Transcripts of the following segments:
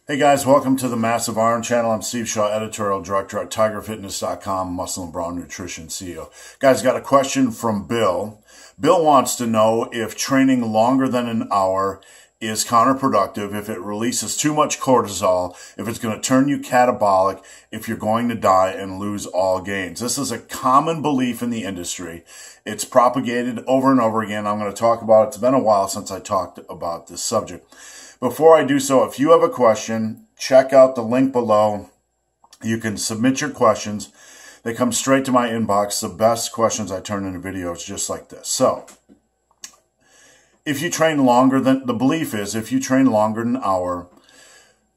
Hey guys, welcome to the Massive Iron Channel. I'm Steve Shaw, editorial director at TigerFitness.com, Muscle and Brawn Nutrition CEO. Guys, got a question from Bill. Bill wants to know if training longer than an hour is counterproductive, if it releases too much cortisol, if it's going to turn you catabolic, if you're going to die and lose all gains. This is a common belief in the industry. It's propagated over and over again. I'm going to talk about it. It's been a while since I talked about this subject. Before I do so, if you have a question, check out the link below. You can submit your questions. They come straight to my inbox. The best questions I turn into videos just like this. So, if you train longer than, the belief is if you train longer than an hour,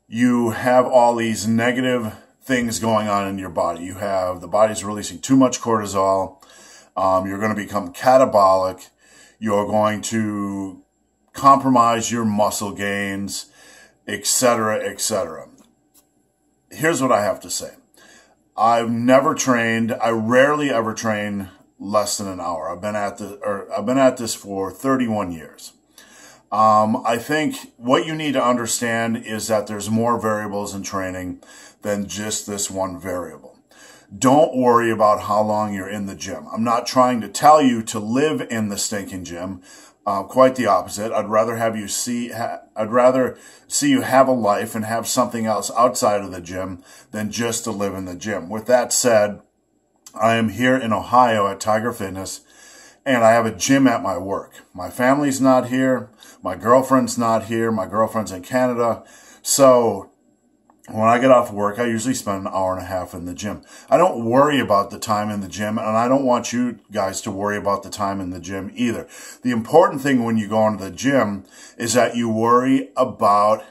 you have all these negative things going on in your body. You have, the body's releasing too much cortisol. You're going to become catabolic. You're going to compromise your muscle gains, etc., etc. Here's what I have to say. I've never trained, I rarely ever train less than an hour. I've been at this for 31 years. I think what you need to understand is that there's more variables in training than just this one variable. Don't worry about how long you're in the gym. I'm not trying to tell you to live in the stinking gym. Quite the opposite. I'd rather see you have a life and have something else outside of the gym than just to live in the gym. With that said, I am here in Ohio at Tiger Fitness, and I have a gym at my work. My family's not here. My girlfriend's not here. My girlfriend's in Canada. So when I get off work, I usually spend an hour and a half in the gym. I don't worry about the time in the gym, and I don't want you guys to worry about the time in the gym either. The important thing when you go into the gym is that you worry about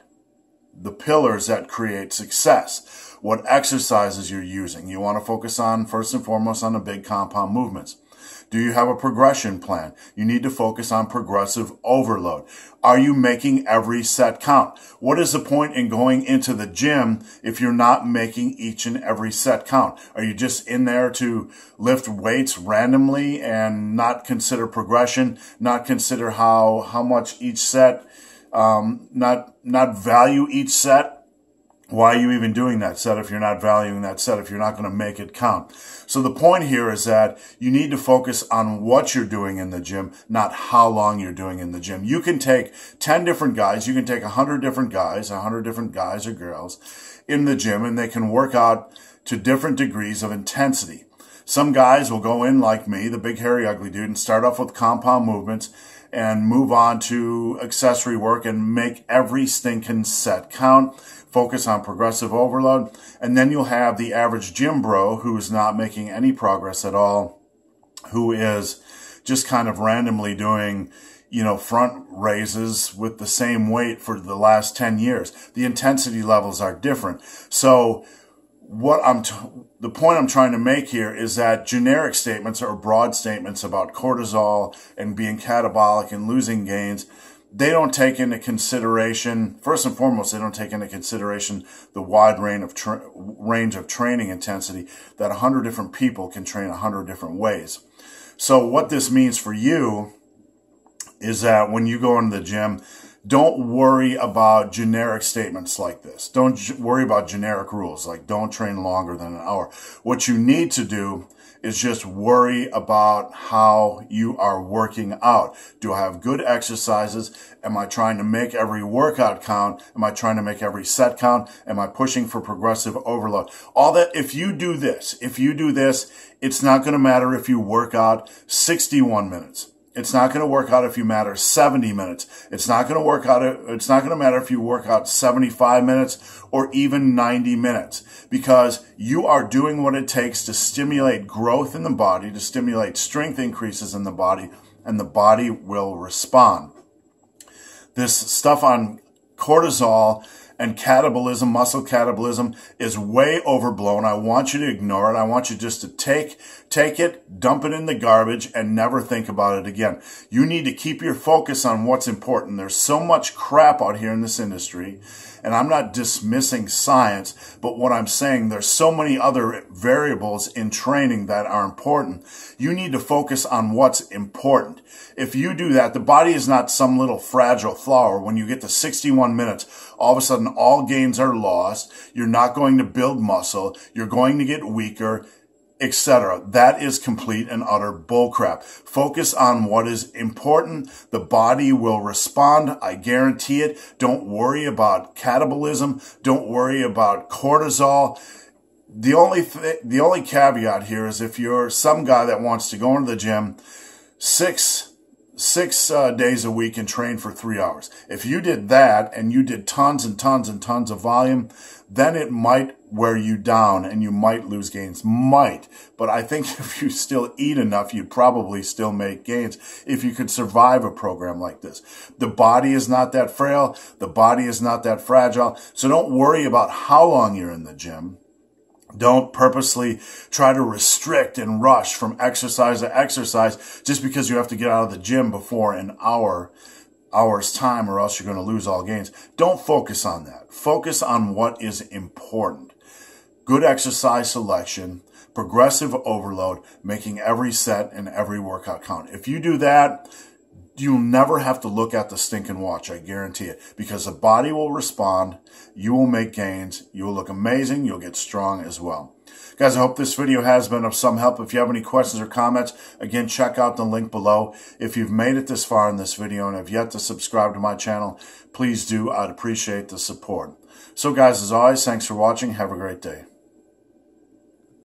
the pillars that create success. What exercises you're using. You want to focus on, first and foremost, on the big compound movements. Do you have a progression plan? You need to focus on progressive overload. Are you making every set count? What is the point in going into the gym if you're not making each and every set count? Are you just in there to lift weights randomly and not consider progression, not consider how much each set, not value each set? Why are you even doing that set if you're not valuing that set, if you're not going to make it count? So the point here is that you need to focus on what you're doing in the gym, not how long you're doing in the gym. You can take 10 different guys, you can take 100 different guys or girls in the gym, and they can work out to different degrees of intensity. Some guys will go in like me, the big hairy ugly dude, and start off with compound movements and move on to accessory work and make every stinking set count. Focus on progressive overload. And then you'll have the average gym bro who's not making any progress at all, who is just kind of randomly doing, front raises with the same weight for the last 10 years. The intensity levels are different. So the point I'm trying to make here is that generic statements or broad statements about cortisol and being catabolic and losing gains, they don't take into consideration, first and foremost, they don't take into consideration the wide range of training intensity that 100 different people can train 100 different ways. So what this means for you is that when you go into the gym, don't worry about generic statements like this. Don't worry about generic rules like don't train longer than an hour. What you need to do is just worry about how you are working out. Do I have good exercises? Am I trying to make every workout count? Am I trying to make every set count? Am I pushing for progressive overload? All that, if you do this, it's not going to matter if you work out 61 minutes. It's not going to work out if you matter 70 minutes. It's not going to matter if you work out 75 minutes or even 90 minutes, because you are doing what it takes to stimulate growth in the body, to stimulate strength increases in the body, and the body will respond. This stuff on cortisol and catabolism, muscle catabolism, is way overblown. I want you to ignore it. I want you just to take it, dump it in the garbage, and never think about it again. You need to keep your focus on what's important. There's so much crap out here in this industry, and I'm not dismissing science, but what I'm saying, there's so many other variables in training that are important. You need to focus on what's important. If you do that, the body is not some little fragile flower. When you get to 61 minutes, all of a sudden all gains are lost. You're not going to build muscle. You're going to get weaker, etc. That is complete and utter bullcrap. Focus on what is important. The body will respond. I guarantee it. Don't worry about catabolism. Don't worry about cortisol. The only caveat here is if you're some guy that wants to go into the gym six days a week and train for 3 hours. If you did that and you did tons and tons and tons of volume, then it might wear you down and you might lose gains. Might. But I think if you still eat enough, you'd probably still make gains if you could survive a program like this. The body is not that frail. The body is not that fragile. So don't worry about how long you're in the gym. Don't purposely try to restrict and rush from exercise to exercise just because you have to get out of the gym before an hour's time, or else you're going to lose all gains. Don't focus on that. Focus on what is important. Good exercise selection, progressive overload, making every set and every workout count. If you do that, you'll never have to look at the stinking watch, I guarantee it, because the body will respond, you will make gains, you will look amazing, you'll get strong as well. Guys, I hope this video has been of some help. If you have any questions or comments, again, check out the link below. If you've made it this far in this video and have yet to subscribe to my channel, please do. I'd appreciate the support. So guys, as always, thanks for watching. Have a great day.